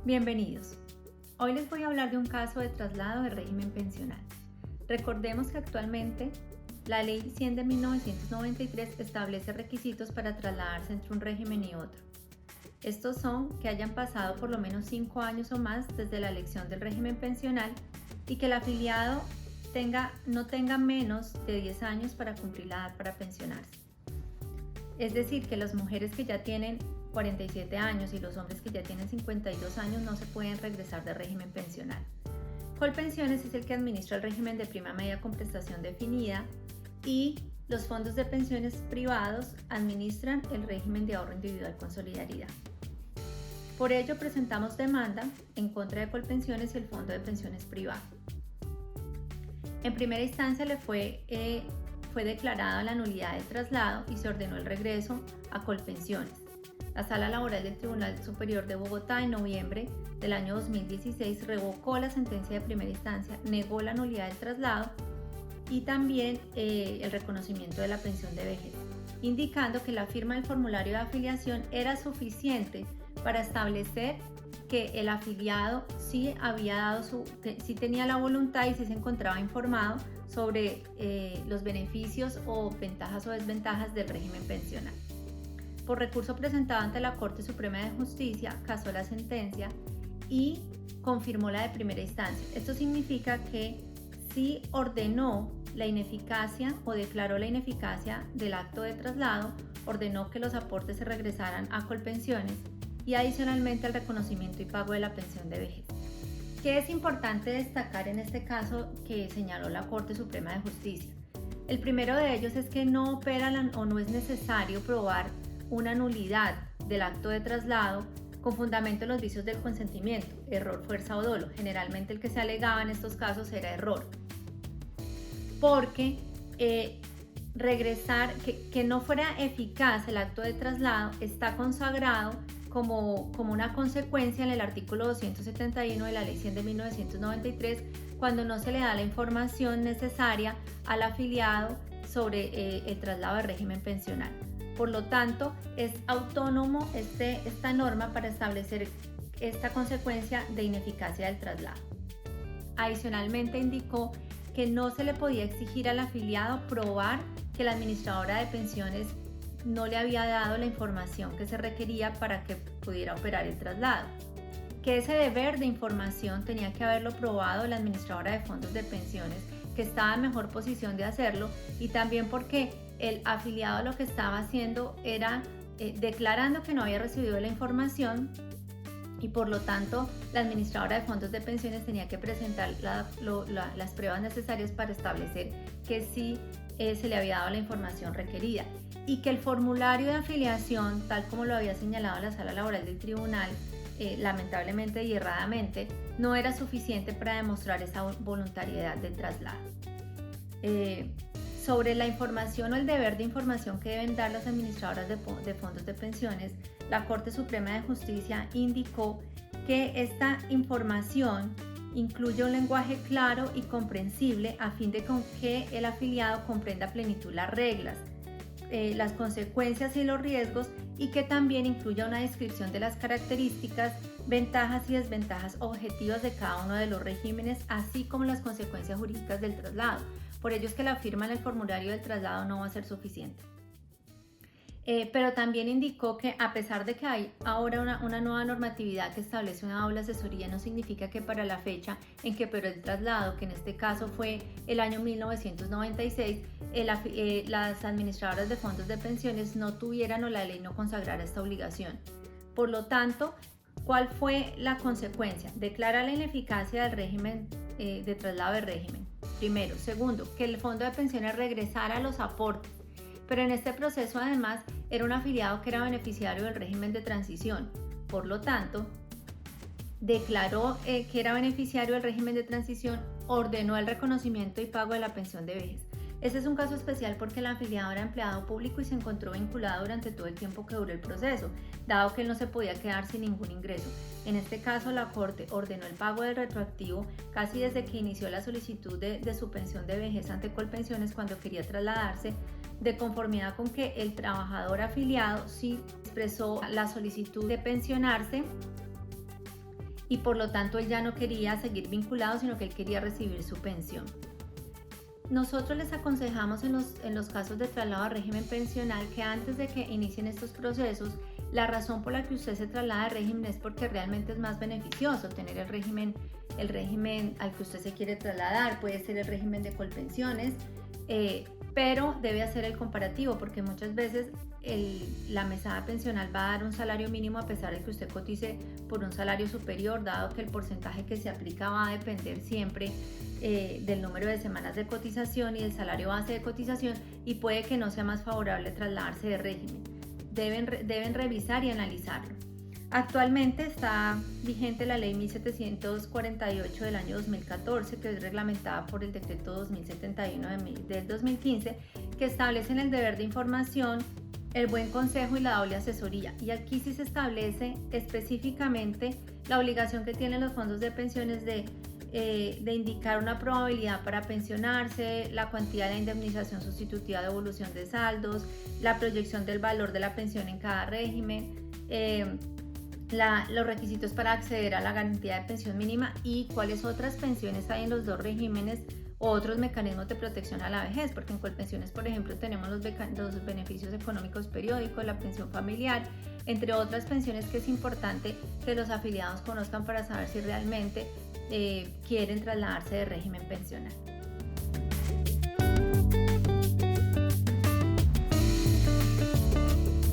Bienvenidos. Hoy les voy a hablar de un caso de traslado de régimen pensional. Recordemos que actualmente la Ley 100 de 1993 establece requisitos para trasladarse entre un régimen y otro. Estos son que hayan pasado por lo menos 5 años o más desde la elección del régimen pensional y que el afiliado no tenga menos de 10 años para cumplir la edad para pensionarse. Es decir, que las mujeres que ya tienen 47 años y los hombres que ya tienen 52 años no se pueden regresar de régimen pensional. Colpensiones es el que administra el régimen de prima media con prestación definida y los fondos de pensiones privados administran el régimen de ahorro individual con solidaridad. Por ello presentamos demanda en contra de Colpensiones y el Fondo de Pensiones Privado. En primera instancia fue declarada la nulidad del traslado y se ordenó el regreso a Colpensiones. La Sala Laboral del Tribunal Superior de Bogotá en noviembre del año 2016 revocó la sentencia de primera instancia, negó la nulidad del traslado y también el reconocimiento de la pensión de vejez, indicando que la firma del formulario de afiliación era suficiente para establecer que el afiliado sí tenía la voluntad y sí se encontraba informado sobre los beneficios o ventajas o desventajas del régimen pensional. Por recurso presentado ante la Corte Suprema de Justicia, casó la sentencia y confirmó la de primera instancia. Esto significa que sí ordenó la ineficacia o declaró la ineficacia del acto de traslado, ordenó que los aportes se regresaran a Colpensiones y adicionalmente el reconocimiento y pago de la pensión de vejez. ¿Qué es importante destacar en este caso que señaló la Corte Suprema de Justicia? El primero de ellos es que no opera o no es necesario probar una nulidad del acto de traslado con fundamento en los vicios del consentimiento, error, fuerza o dolo. Generalmente el que se alegaba en estos casos era error, porque que no fuera eficaz el acto de traslado está consagrado como una consecuencia en el artículo 271 de la Ley 100 de 1993, cuando no se le da la información necesaria al afiliado sobre el traslado de régimen pensional. Por lo tanto, es autónomo esta norma para establecer esta consecuencia de ineficacia del traslado. Adicionalmente, indicó que no se le podía exigir al afiliado probar que la administradora de pensiones no le había dado la información que se requería para que pudiera operar el traslado, que ese deber de información tenía que haberlo probado la administradora de fondos de pensiones, que estaba en mejor posición de hacerlo, y también porque el afiliado lo que estaba haciendo era declarando que no había recibido la información y por lo tanto la administradora de fondos de pensiones tenía que presentar las pruebas necesarias para establecer que sí se le había dado la información requerida y que el formulario de afiliación, tal como lo había señalado la Sala Laboral del Tribunal, lamentablemente y erradamente, no era suficiente para demostrar esa voluntariedad del traslado. Sobre la información o el deber de información que deben dar las administradoras de fondos de pensiones, la Corte Suprema de Justicia indicó que esta información incluye un lenguaje claro y comprensible a fin de que el afiliado comprenda a plenitud las reglas, las consecuencias y los riesgos, y que también incluya una descripción de las características, ventajas y desventajas objetivas de cada uno de los regímenes, así como las consecuencias jurídicas del traslado. Por ello es que la firma en el formulario del traslado no va a ser suficiente. Pero también indicó que a pesar de que hay ahora una nueva normatividad que establece una doble asesoría, no significa que para la fecha en que operó el traslado, que en este caso fue el año 1996, las administradoras de fondos de pensiones no tuvieran o la ley no consagrara esta obligación. Por lo tanto, ¿cuál fue la consecuencia? Declara la ineficacia del régimen de traslado de régimen. Primero. Segundo, que el fondo de pensiones regresara a los aportes, pero en este proceso además era un afiliado que era beneficiario del régimen de transición. Por lo tanto, declaró que era beneficiario del régimen de transición, ordenó el reconocimiento y pago de la pensión de vejez. Este es un caso especial porque el afiliado era empleado público y se encontró vinculado durante todo el tiempo que duró el proceso, dado que él no se podía quedar sin ningún ingreso. En este caso, la Corte ordenó el pago del retroactivo casi desde que inició la solicitud de su pensión de vejez ante Colpensiones cuando quería trasladarse, de conformidad con que el trabajador afiliado sí expresó la solicitud de pensionarse y por lo tanto él ya no quería seguir vinculado, sino que él quería recibir su pensión. Nosotros les aconsejamos en los casos de traslado a régimen pensional que antes de que inicien estos procesos, la razón por la que usted se traslada de régimen es porque realmente es más beneficioso tener el régimen al que usted se quiere trasladar. Puede ser el régimen de Colpensiones, pero debe hacer el comparativo porque muchas veces la mesada pensional va a dar un salario mínimo a pesar de que usted cotice por un salario superior, dado que el porcentaje que se aplica va a depender siempre del número de semanas de cotización y del salario base de cotización, y puede que no sea más favorable trasladarse de régimen. Deben revisar y analizarlo. Actualmente está vigente la ley 1748 del año 2014, que es reglamentada por el decreto 2071 del 2015, que establecen el deber de información, el buen consejo y la doble asesoría. Y aquí sí se establece específicamente la obligación que tienen los fondos de pensiones de indicar una probabilidad para pensionarse, la cuantía de la indemnización sustitutiva de evolución de saldos, la proyección del valor de la pensión en cada régimen, los requisitos para acceder a la garantía de pensión mínima y cuáles otras pensiones hay en los dos regímenes o otros mecanismos de protección a la vejez, porque en Colpensiones, por ejemplo, tenemos los beneficios económicos periódicos, la pensión familiar, entre otras pensiones que es importante que los afiliados conozcan para saber si realmente quieren trasladarse de régimen pensional.